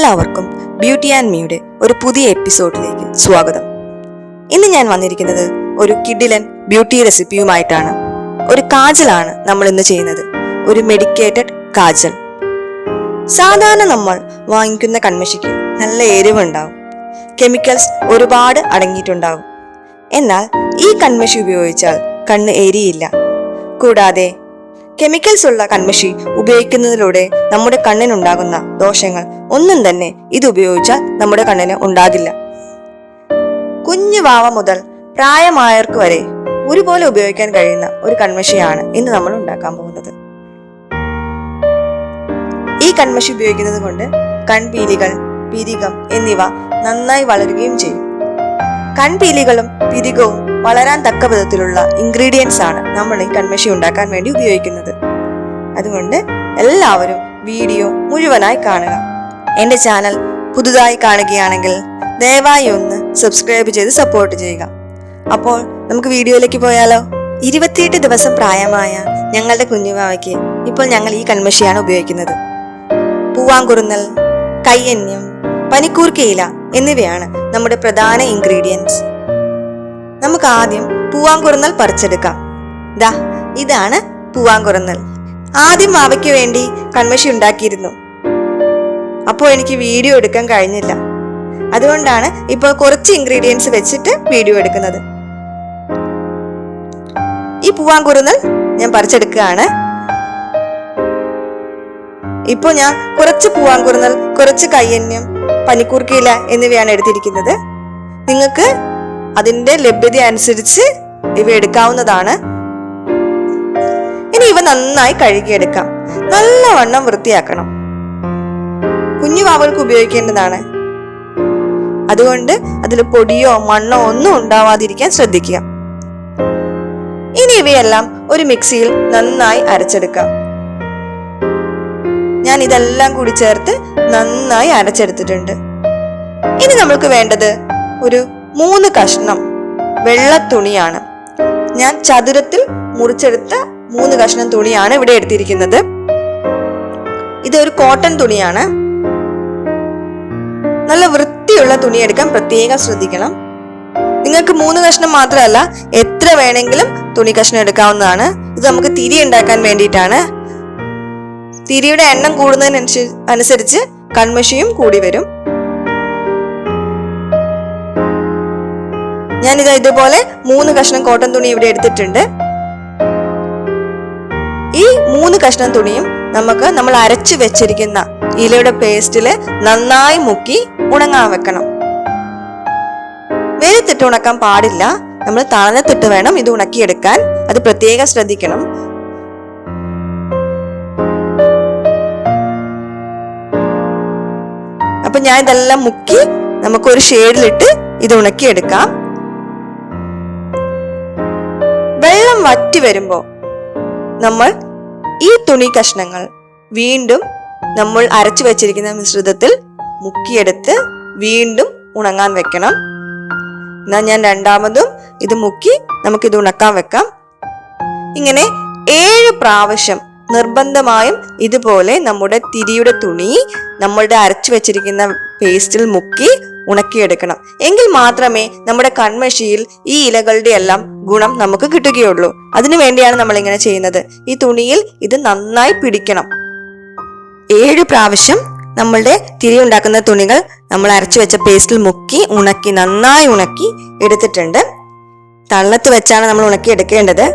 എല്ലാവർക്കും beauty and മീയുടെ ഒരു പുതിയ എപ്പിസോഡിലേക്ക് സ്വാഗതം. ഇന്ന് ഞാൻ വന്നിരിക്കുന്നത് ഒരു കിഡിലൻ ബ്യൂട്ടി റെസിപ്പിയുമായിട്ടാണ്. ഒരു കാജലാണ് നമ്മൾ ഇന്ന് ചെയ്യുന്നത്, ഒരു മെഡിക്കേറ്റഡ് കാജൽ. സാധാരണ നമ്മൾ വാങ്ങിക്കുന്ന കൺമഷിക്ക് നല്ല എരിവുണ്ടാവും, കെമിക്കൽസ് ഒരുപാട് അടങ്ങിയിട്ടുണ്ടാവും. എന്നാൽ ഈ കൺമഷി ഉപയോഗിച്ചാൽ കണ്ണ് എരിയില്ല. കൂടാതെ കെമിക്കൽസ് ഉള്ള കൺമഷി ഉപയോഗിക്കുന്നതിലൂടെ നമ്മുടെ കണ്ണിനുണ്ടാകുന്ന ദോഷങ്ങൾ ഒന്നും തന്നെ ഇത് ഉപയോഗിച്ചാൽ നമ്മുടെ കണ്ണിന് ഉണ്ടാകില്ല. കുഞ്ഞു വാവ മുതൽ പ്രായമായവർക്ക് വരെ ഒരുപോലെ ഉപയോഗിക്കാൻ കഴിയുന്ന ഒരു കൺമഷിയാണ് ഇന്ന് നമ്മൾ ഉണ്ടാക്കാൻ പോകുന്നത്. ഈ കൺമഷി ഉപയോഗിക്കുന്നത് കൊണ്ട് കൺപീലികൾ, പിരികം എന്നിവ നന്നായി വളരുകയും ചെയ്യും. കൺപീലികളും പിരികവും വളരാൻ തക്ക വിധത്തിലുള്ള ഇൻഗ്രീഡിയൻസ് ആണ് നമ്മൾ ഈ കൺമഷി ഉണ്ടാക്കാൻ വേണ്ടി ഉപയോഗിക്കുന്നത്. അതുകൊണ്ട് എല്ലാവരും വീഡിയോ മുഴുവനായി കാണുക. എൻ്റെ ചാനൽ പുതുതായി കാണുകയാണെങ്കിൽ ദയവായി ഒന്ന് സബ്സ്ക്രൈബ് ചെയ്ത് സപ്പോർട്ട് ചെയ്യുക. അപ്പോൾ നമുക്ക് വീഡിയോയിലേക്ക് പോയാലോ. 28 ദിവസം പ്രായമായ ഞങ്ങളുടെ കുഞ്ഞുവാവയ്ക്ക് ഇപ്പോൾ ഞങ്ങൾ ഈ കൺമഷിയാണ് ഉപയോഗിക്കുന്നത്. പൂവാങ്കുറുന്നൽ, കയ്യന്യം, പനിക്കൂർക്കയില എന്നിവയാണ് നമ്മുടെ പ്രധാന ഇൻഗ്രീഡിയൻസ്. നമുക്ക് ആദ്യം പൂവാങ്കുറുന്നൽ പറിച്ചെടുക്കാം. ഇതാണ് പൂവാങ്കുറുന്നൽ. ആദ്യം മാവയ്ക്ക് വേണ്ടി കൺമഷി ഉണ്ടാക്കിയിരുന്നു. അപ്പോൾ എനിക്ക് വീഡിയോ എടുക്കാൻ കഴിഞ്ഞില്ല. അതുകൊണ്ടാണ് ഇപ്പോൾ കുറച്ച് ഇൻഗ്രീഡിയൻസ് വെച്ചിട്ട് വീഡിയോ എടുക്കുന്നത്. ഈ പൂവാങ്കുറുന്നൽ ഞാൻ പറിച്ചെടുക്കുകയാണ്. ഇപ്പോൾ ഞാൻ കുറച്ച് പൂവാങ്കുറുന്നൽ, കുറച്ച് കയ്യന്യം, പനിക്കൂർക്കയില എന്നിവയാണ് എടുത്തിരിക്കുന്നത്. നിങ്ങൾക്ക് അതിന്റെ ലഭ്യത അനുസരിച്ച് ഇവ എടുക്കാവുന്നതാണ്. ഇനി ഇവ നന്നായി കഴുകിയെടുക്കാം. നല്ലവണ്ണം വൃത്തിയാക്കണം. കുഞ്ഞു വാവകൾക്ക് ഉപയോഗിക്കേണ്ടതാണ്. അതുകൊണ്ട് അതിൽ പൊടിയോ മണ്ണോ ഒന്നും ഉണ്ടാവാതിരിക്കാൻ ശ്രദ്ധിക്കുക. ഇനി ഇവയെല്ലാം ഒരു മിക്സിയിൽ നന്നായി അരച്ചെടുക്കാം. ഞാൻ ഇതെല്ലാം കൂടി ചേർത്ത് നന്നായി അരച്ചെടുത്തിട്ടുണ്ട്. ഇനി നമ്മൾക്ക് വേണ്ടത് ഒരു 3 കഷ്ണം വെള്ള തുണിയാണ്. ഞാൻ ചതുരത്തിൽ മുറിച്ചെടുത്ത 3 കഷ്ണം തുണിയാണ് ഇവിടെ എടുത്തിരിക്കുന്നത്. ഇതൊരു കോട്ടൺ തുണിയാണ്. നല്ല വൃത്തിയുള്ള തുണി എടുക്കാൻ പ്രത്യേകം ശ്രദ്ധിക്കണം. നിങ്ങൾക്ക് 3 കഷ്ണം മാത്രമല്ല, എത്ര വേണമെങ്കിലും തുണി കഷ്ണം എടുക്കാവുന്നതാണ്. ഇത് നമുക്ക് തിരി ഉണ്ടാക്കാൻ വേണ്ടിയിട്ടാണ്. തിരിയുടെ എണ്ണം കൂടുന്നതിനനുസരിച്ച് കൺമഷിയും കൂടി വരും. ഞാനിത് ഇതുപോലെ 3 കഷ്ണം കോട്ടൺ തുണി ഇവിടെ എടുത്തിട്ടുണ്ട്. ഈ 3 കഷ്ണം തുണിയും നമ്മൾ അരച്ചു വെച്ചിരിക്കുന്ന ഇലയുടെ പേസ്റ്റില് നന്നായി മുക്കി ഉണങ്ങാൻ വെക്കണം. വെയിലത്തിട്ട് ഉണക്കാൻ പാടില്ല. നമ്മൾ തണലത്തിട്ട് വേണം ഇത് ഉണക്കിയെടുക്കാൻ. അത് പ്രത്യേകം ശ്രദ്ധിക്കണം. അപ്പൊ ഞാൻ ഇതെല്ലാം മുക്കി നമുക്കൊരു ഷേഡിലിട്ട് ഇത് ഉണക്കിയെടുക്കാം. വെള്ളം വറ്റി വരുമ്പോ നമ്മൾ ഈ തുണി കഷ്ണങ്ങൾ വീണ്ടും നമ്മൾ അരച്ചു വെച്ചിരിക്കുന്ന മിശ്രിതത്തിൽ മുക്കിയെടുത്ത് വീണ്ടും ഉണങ്ങാൻ വെക്കണം. എന്നാൽ ഞാൻ രണ്ടാമതും ഇത് മുക്കി നമുക്കിത് ഉണക്കാൻ വെക്കാം. ഇങ്ങനെ 7 പ്രാവശ്യം നിർബന്ധമായും ഇതുപോലെ നമ്മുടെ തിരിയുടെ തുണി നമ്മളുടെ അരച്ചു വെച്ചിരിക്കുന്ന പേസ്റ്റിൽ മുക്കി ഉണക്കിയെടുക്കണം. എങ്കിൽ മാത്രമേ നമ്മുടെ കൺമഷിയിൽ ഈ ഇലകളുടെ എല്ലാം ഗുണം നമുക്ക് കിട്ടുകയുള്ളൂ. അതിനു വേണ്ടിയാണ് നമ്മൾ ഇങ്ങനെ ചെയ്യുന്നത്. ഈ തുണിയിൽ ഇത് നന്നായി പിടിക്കണം. 7 പ്രാവശ്യം നമ്മളുടെ തിരി ഉണ്ടാക്കുന്ന തുണികൾ നമ്മൾ അരച്ചു വെച്ച പേസ്റ്റിൽ മുക്കി നന്നായി ഉണക്കി എടുത്തിട്ടുണ്ട്. തള്ളത്ത് വെച്ചാണ് നമ്മൾ ഉണക്കി എടുക്കേണ്ടത്.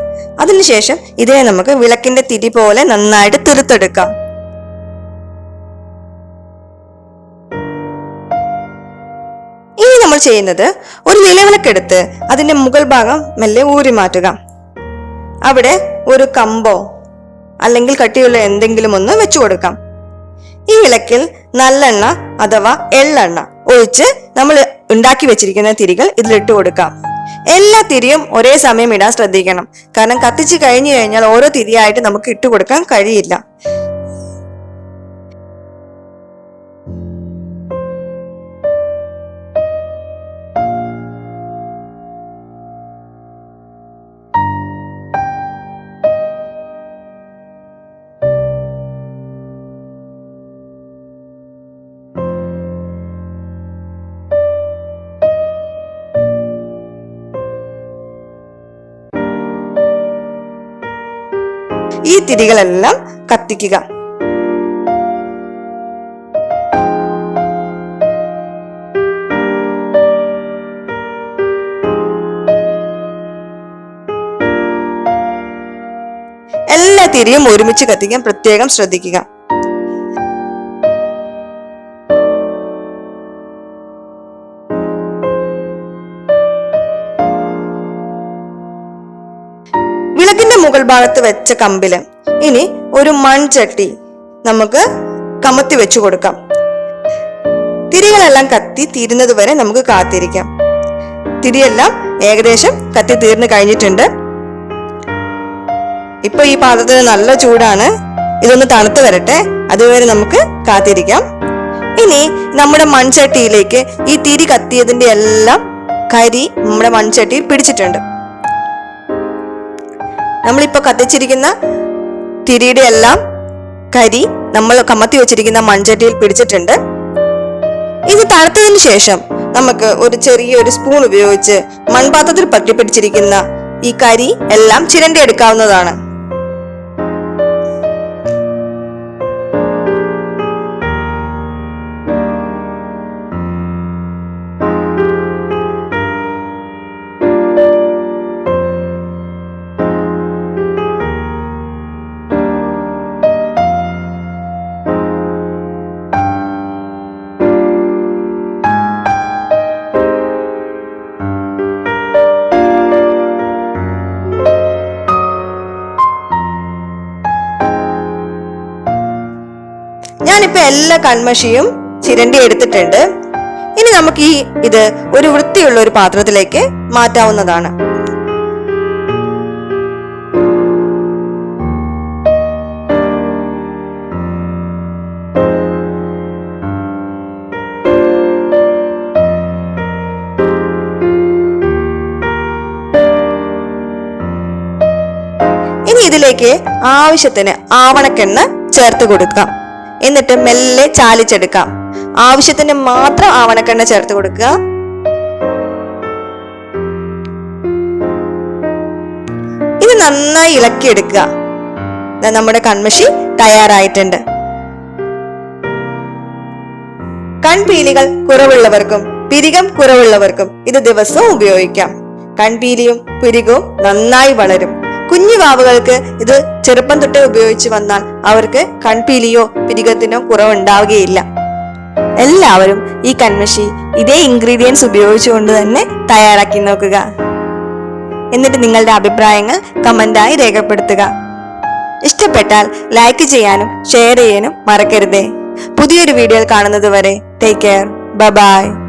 അതിനുശേഷം ഇതിനെ നമുക്ക് വിളക്കിന്റെ തിരി പോലെ നന്നായിട്ട് തീർത്തെടുക്കാം. ഇനി നമ്മൾ ചെയ്യുന്നത് ഒരു നിലവിളക്കെടുത്ത് അതിന്റെ മുകൾ ഭാഗം മെല്ലെ ഊരി മാറ്റുക. അവിടെ ഒരു കമ്പോ അല്ലെങ്കിൽ കട്ടിയുള്ള എന്തെങ്കിലും ഒന്ന് വെച്ചു കൊടുക്കാം. ഈ വിളക്കിൽ നല്ലെണ്ണ അഥവാ എള്ളെണ്ണ ഒഴിച്ച് നമ്മൾ ഉണ്ടാക്കി വെച്ചിരിക്കുന്ന തിരികൾ ഇതിലിട്ട് കൊടുക്കാം. എല്ലാ തിരിയും ഒരേ സമയം ഇടാൻ ശ്രദ്ധിക്കണം. കാരണം കത്തിച്ച് കഴിഞ്ഞു കഴിഞ്ഞാൽ ഓരോ തിരിയായിട്ട് നമുക്ക് ഇട്ട് കൊടുക്കാൻ കഴിയില്ല. ഈ തിരികളെല്ലാം കത്തിക്കുക. എല്ലാ തിരിയും ഒരുമിച്ച് കത്തിക്കാൻ പ്രത്യേകം ശ്രദ്ധിക്കുക. വിളക്കിന്റെ മുകൾ ഭാഗത്ത് വെച്ച കമ്പില് ഇനി ഒരു മൺചട്ടി നമുക്ക് കമത്തി വെച്ചു കൊടുക്കാം. തിരികളെല്ലാം കത്തി തീരുന്നത് വരെ നമുക്ക് കാത്തിരിക്കാം. തിരിയെല്ലാം ഏകദേശം കത്തി തീർന്നു കഴിഞ്ഞിട്ടുണ്ട്. ഇപ്പൊ ഈ പാത്രത്തിന് നല്ല ചൂടാണ്. ഇതൊന്ന് തണുത്ത് വരട്ടെ, അതുവരെ നമുക്ക് കാത്തിരിക്കാം. ഇനി നമ്മുടെ മൺചട്ടിയിലേക്ക് ഈ തിരി കത്തിയതിന്റെ എല്ലാം കരി നമ്മുടെ മൺചട്ടിയിൽ പിടിച്ചിട്ടുണ്ട്. നമ്മളിപ്പോ കത്തിച്ചിരിക്കുന്ന തിരിയുടെ എല്ലാം കരി നമ്മൾ കമത്തി വെച്ചിരിക്കുന്ന മൺചട്ടിയിൽ പിടിച്ചിട്ടുണ്ട്. ഇത് തണുത്തതിന് ശേഷം നമുക്ക് ഒരു ചെറിയൊരു സ്പൂൺ ഉപയോഗിച്ച് മൺപാത്രത്തിൽ പറ്റിപ്പിടിച്ചിരിക്കുന്ന ഈ കരി എല്ലാം ചിരണ്ടി എടുക്കാവുന്നതാണ്. ഞാനിപ്പോ എല്ലാ കൺമഷിയും ചിരണ്ടി എടുത്തിട്ടുണ്ട്. ഇനി നമുക്ക് ഇത് ഒരു വൃത്തിയുള്ള ഒരു പാത്രത്തിലേക്ക് മാറ്റാവുന്നതാണ്. ഇനി ഇതിലേക്ക് ആവശ്യത്തിന് ആവണക്കെണ്ണ ചേർത്ത് കൊടുക്കാം. എന്നിട്ട് മെല്ലെ ചാലിച്ചെടുക്കാം. ആവശ്യത്തിന് മാത്രം ആവണക്കെണ്ണ ചേർത്ത് കൊടുക്കുക. ഇത് നന്നായി ഇളക്കിയെടുക്കുക. നമ്മുടെ കൺമഷി തയ്യാറായിട്ടുണ്ട്. കൺപീലികൾ കുറവുള്ളവർക്കും പിരികം കുറവുള്ളവർക്കും ഇത് ദിവസവും ഉപയോഗിക്കാം. കൺപീലിയും പിരികവും നന്നായി വളരും. കുഞ്ഞു വാവുകൾക്ക് ഇത് ചെറുപ്പം തൊട്ടേ ഉപയോഗിച്ച് വന്നാൽ അവർക്ക് കൺപീലിയോ പിരികത്തിനോ കുറവുണ്ടാവുകയില്ല. എല്ലാവരും ഈ കൺമഷി ഇതേ ഇൻഗ്രീഡിയൻസ് ഉപയോഗിച്ചുകൊണ്ട് തന്നെ തയ്യാറാക്കി നോക്കുക. എന്നിട്ട് നിങ്ങളുടെ അഭിപ്രായങ്ങൾ കമന്റായി രേഖപ്പെടുത്തുക. ഇഷ്ടപ്പെട്ടാൽ ലൈക്ക് ചെയ്യാനും ഷെയർ ചെയ്യാനും മറക്കരുതേ. പുതിയൊരു വീഡിയോയിൽ കാണുന്നത് വരെ ടേക്ക് കെയർ. ബൈ.